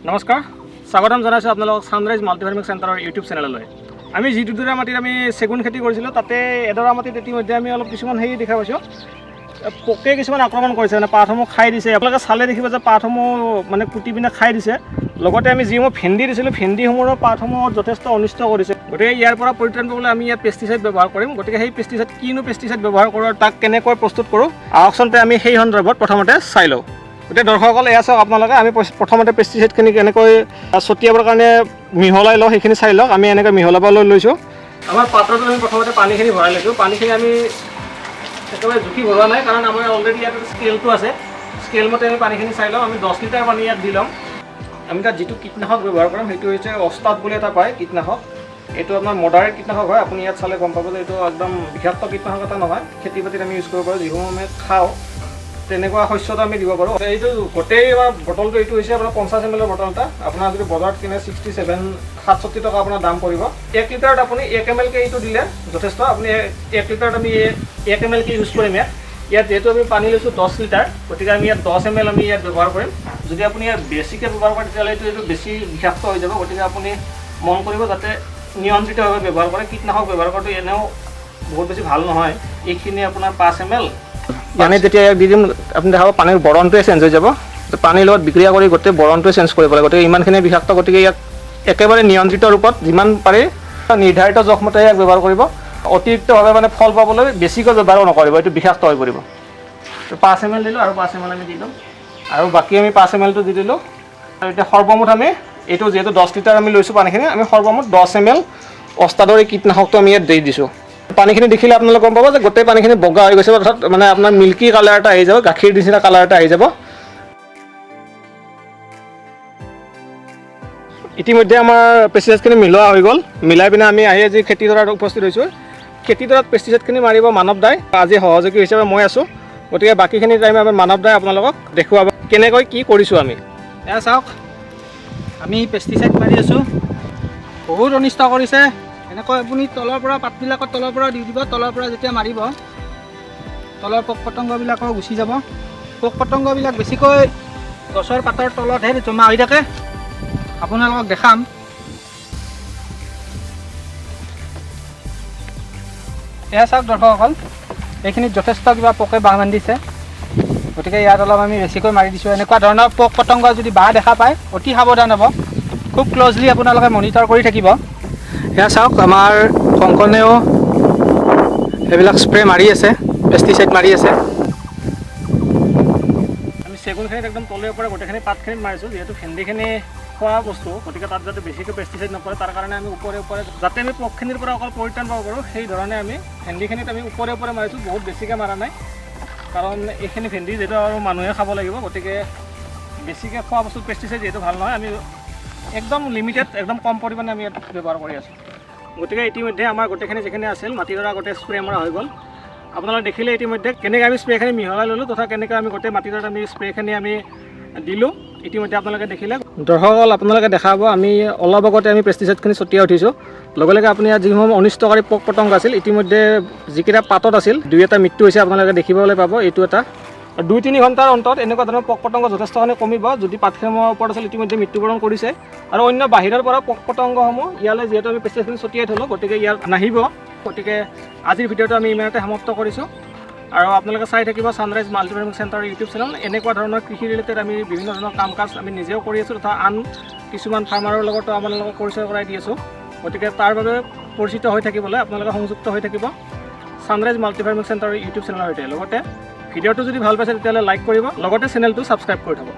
নমস্কাৰ, স্বাগতম জনাইছোঁ আপোনালোকক ছানৰাইজ মাল্টিফাৰ্মিং চেণ্টাৰৰ ইউটিউব চেনেললৈ। আমি যি দুডৰা মাটিত আমি চেগুন খেতি কৰিছিলোঁ, তাতে এডৰা মাটিত ইতিমধ্যে আমি অলপ কিছুমান হেৰি দেখা পাইছোঁ, পোকে কিছুমান আক্ৰমণ কৰিছে, মানে পাতসমূহ খাই দিছে। আপোনালোকে চালে দেখিব যে পাতসমূহ মানে কুটি পিনে খাই দিছে। লগতে আমি যিসমূহ ভেন্দি দিছিলোঁ, ভেন্দিসমূহৰ পাতসমূহ যথেষ্ট অনিষ্ট কৰিছে। গতিকে ইয়াৰ পৰা পৰিত্ৰাণ পাবলৈ আমি ইয়াত পেষ্টিচাইড ব্যৱহাৰ কৰিম। গতিকে সেই পেষ্টিচাইড কিনো পেষ্টিচাইড ব্যৱহাৰ কৰোঁ আৰু তাক কেনেকৈ প্ৰস্তুত কৰোঁ, আহকচোন আমি সেই সন্দৰ্ভত প্ৰথমতে চাই লওঁ। গতিকে দৰ্শকসকল এয়া চাওক, আপোনালোকে আমি প্ৰথমতে পেষ্টিচাইডখিনি কেনেকৈ ছটিয়াবৰ কাৰণে মিহলাই লওঁ সেইখিনি চাই লওক। আমি এনেকৈ মিহলাবলৈ লৈছোঁ। আমাৰ পাত্ৰটোত আমি প্ৰথমতে পানীখিনি ভৰাই লৈছোঁ। পানীখিনি আমি একেবাৰে জুখি ভৰোৱা নাই, কাৰণ আমাৰ অলৰেডি ইয়াত স্কেলটো আছে। স্কেল মতে আমি পানীখিনি চাই লওঁ। আমি 10 লিটাৰ পানী ইয়াত দি ল'ম। আমি তাত যিটো কীটনাশক ব্যৱহাৰ কৰিম সেইটো হৈছে অস্তাদ বুলি এটা পায় কীটনাশক। এইটো আপোনাৰ মডাৰেট কীটনাশক হয়। আপুনি ইয়াত চালে গম পাব যে এইটো একদম বিষাক্ত কীটনাশক এটা নহয়। খেতি বাতিত আমি ইউজ কৰিব পাৰোঁ, যিসমূহ আমি খাওঁ তেনেকুৱা শস্যটো আমি দিব পাৰোঁ। এইটো গোটেই আমাৰ বটলটো এইটো হৈছে আপোনাৰ 50 ml বটল এটা। আপোনাৰ যদি বজাৰত কিনে 67 টকা আপোনাৰ দাম পৰিব। 1 লিটাৰত আপুনি 1 ml কে এইটো দিলে যথেষ্ট। আপুনি 1 লিটাৰত আমি 1 ml কে ইউজ কৰিম ইয়াত যিহেতু আমি পানী লৈছোঁ 10 লিটাৰ, গতিকে আমি ইয়াত 10 ml আমি ইয়াত ব্যৱহাৰ কৰিম। যদি আপুনি ইয়াত বেছিকৈ ব্যৱহাৰ কৰে তেতিয়াহ'লে এইটো বেছি বিষাক্ত হৈ যাব। গতিকে আপুনি মন কৰিব যাতে নিয়ন্ত্ৰিতভাৱে ব্যৱহাৰ কৰে। কীটনাশক ব্যৱহাৰ কৰাটো এনেও বহুত বেছি ভাল নহয়। এইখিনি আপোনাৰ 5 ml মানে যেতিয়া ইয়াক দি দিম, আপুনি দেখাব পানীৰ বৰণটোৱে চেঞ্জ হৈ যাব। পানীৰ লগত বিক্ৰিয়া কৰি গোটেই বৰণটোৱে চেঞ্জ কৰিব লাগে। গতিকে ইমানখিনি বিষাক্ত, গতিকে ইয়াক একেবাৰে নিয়ন্ত্ৰিত ৰূপত যিমান পাৰে নিৰ্ধাৰিত জোখমতে ইয়াক ব্যৱহাৰ কৰিব। অতিৰিক্তভাৱে মানে ফল পাবলৈ বেছিকৈ ব্যৱহাৰ নকৰিব, এইটো বিষাক্ত হৈ পৰিব। 5 ml দিলোঁ আৰু 5 ml আমি দি দিওঁ আৰু বাকী আমি 5 ml টো দি দিলোঁ। আৰু এতিয়া সৰ্বমুঠ আমি এইটো যিহেতু 10 লিটাৰ আমি লৈছোঁ পানীখিনি, আমি সৰ্বমুঠ 10 ml অস্তাদৰ এই কীটনাশকটো আমি ইয়াত দি দিছোঁ। পানীখিনি দেখিলে আপোনালোকে গম পাব যে গোটেই পানীখিনি বগা হৈ গৈছে, অৰ্থাৎ মানে আপোনাৰ মিল্কি কালাৰ এটা আহি যাব, গাখীৰ নিচিনা কালাৰ এটা আহি যাব। ইতিমধ্যে আমাৰ পেষ্টিচাইডখিনি মিলোৱা হৈ গ'ল। মিলাই পিনে আমি আহি আজি খেতিডৰাত উপস্থিত হৈছোঁ। খেতিডৰাত পেষ্টিচাইডখিনি মাৰিব মানৱ দাই, আজি সহযোগী হিচাপে মই আছোঁ। গতিকে বাকীখিনি টাইম আমি মানৱ দাই আপোনালোকক দেখুৱাব কেনেকৈ কি কৰিছোঁ আমি। এয়া চাওক, আমি পেষ্টিচাইড মাৰি আছোঁ, বহুত অনিষ্ট কৰিছে। এনেকৈ আপুনি তলৰ পৰা পাতবিলাকত তলৰ পৰা দি দিব। তলৰ পৰা যেতিয়া মাৰিব, তলৰ পোক পতংগবিলাকো গুচি যাব। পোক পতংগবিলাক বেছিকৈ গছৰ পাতৰ তলতহে জমা হৈ থাকে। আপোনালোকক দেখাম। এয়া চাওক দৰ্শকসকল, এইখিনিত যথেষ্ট কিবা পোকে বাহ বান্ধিছে। গতিকে ইয়াত অলপ আমি বেছিকৈ মাৰি দিছোঁ। এনেকুৱা ধৰণৰ পোক পতংগ যদি বাহ দেখা পায় অতি সাৱধান হ'ব। খুব ক্ল'জলি আপোনালোকে মনিটৰ কৰি থাকিব। এয়া চাওক, আমাৰ কংকনেও সেইবিলাক স্প্ৰে মাৰি আছে, পেষ্টিচাইড মাৰি আছে। আমি চেগুনখিনিত একদম তলৰ পৰা গোটেইখিনি পাতখিনিত মাৰিছোঁ। যিহেতু ভেন্দিখিনি খোৱা বস্তু, গতিকে তাত যাতে বেছিকৈ পেষ্টিচাইড নপৰে তাৰ কাৰণে আমি ওপৰে যাতে আমি পোকখিনিৰ পৰা অকল পৰিত্ৰাণ পাব পাৰোঁ সেই ধৰণে আমি ভেন্দিখিনিত আমি ওপৰে মাৰিছোঁ। বহুত বেছিকৈ মাৰা নাই, কাৰণ এইখিনি ভেন্দি যিহেতু আৰু মানুহে খাব লাগিব। গতিকে বেছিকৈ খোৱা বস্তুত পেষ্টিচাইড যিহেতু ভাল নহয়, আমি একদম লিমিটেড, একদম কম পৰিমাণে আমি ইয়াত ব্যৱহাৰ কৰি আছোঁ। গতিকে ইতিমধ্যে আমাৰ গোটেইখিনি যিখিনি আছিল মাটিডৰা গোটেই স্প্ৰে মৰা হৈ গ'ল। আপোনালোকে দেখিলে ইতিমধ্যে কেনেকৈ আমি স্প্ৰেখিনি মিহলাই ল'লোঁ, তথা কেনেকৈ আমি গোটেই মাটিডৰাত আমি স্প্ৰেখিনি আমি দিলোঁ। ইতিমধ্যে আপোনালোকে দেখিলে। দৰ্শকসকল আপোনালোকে দেখাব, আমি অলপ আগতে আমি পেষ্টিচাইডখিনি ছটিয়াই উঠিছোঁ। লগে লগে আপুনি ইয়াত যিসমূহ অনিষ্টকাৰী পোক পতংগ আছিল, ইতিমধ্যে যিকেইটা পাতত আছিল 2-এটা মৃত্যু হৈছে আপোনালোকে দেখিবলৈ পাব। এইটো এটা 2-3 ঘণ্টাৰ অন্তত এনেকুৱা ধৰণৰ পোক পতংগ যথেষ্টখিনি কমিব। যদি পাতখিনিৰ ওপৰত আছিল ইতিমধ্যে মৃত্যুবৰণ কৰিছে। আৰু অন্য বাহিৰৰ পৰা পোক পতংগসমূহ ইয়ালৈ যিহেতু আমি পেষ্টিচাইডখিনি ছটিয়াই থ'লোঁ, গতিকে ইয়াত নাহিব। গতিকে আজিৰ ভিডিঅ'টো আমি ইমানতে সমাপ্ত কৰিছোঁ। আৰু আপোনালোকে চাই থাকিব ছানৰাইজ মাল্টিফাৰ্মিং চেণ্টাৰৰ ইউটিউব চেনেল। এনেকুৱা ধৰণৰ কৃষি ৰিলেটেড আমি বিভিন্ন ধৰণৰ কাম কাজ আমি নিজেও কৰি আছোঁ, তথা আন কিছুমান ফাৰ্মাৰৰ লগতো আপোনালোকক পৰিচয় কৰাই দি আছোঁ। গতিকে তাৰ বাবে পৰিচিত হৈ থাকিবলৈ আপোনালোকে সংযুক্ত হৈ থাকিব ছানৰাইজ মাল্টিফাৰ্মিং চেণ্টাৰৰ ইউটিউব চেনেলৰ সৈতে। লগতে ভিডিঅ'টো যদি ভাল পাইছে তেতিয়াহ'লে লাইক কৰিব, লগতে চেনেলটো ছাবস্ক্ৰাইব কৰি থ'ব।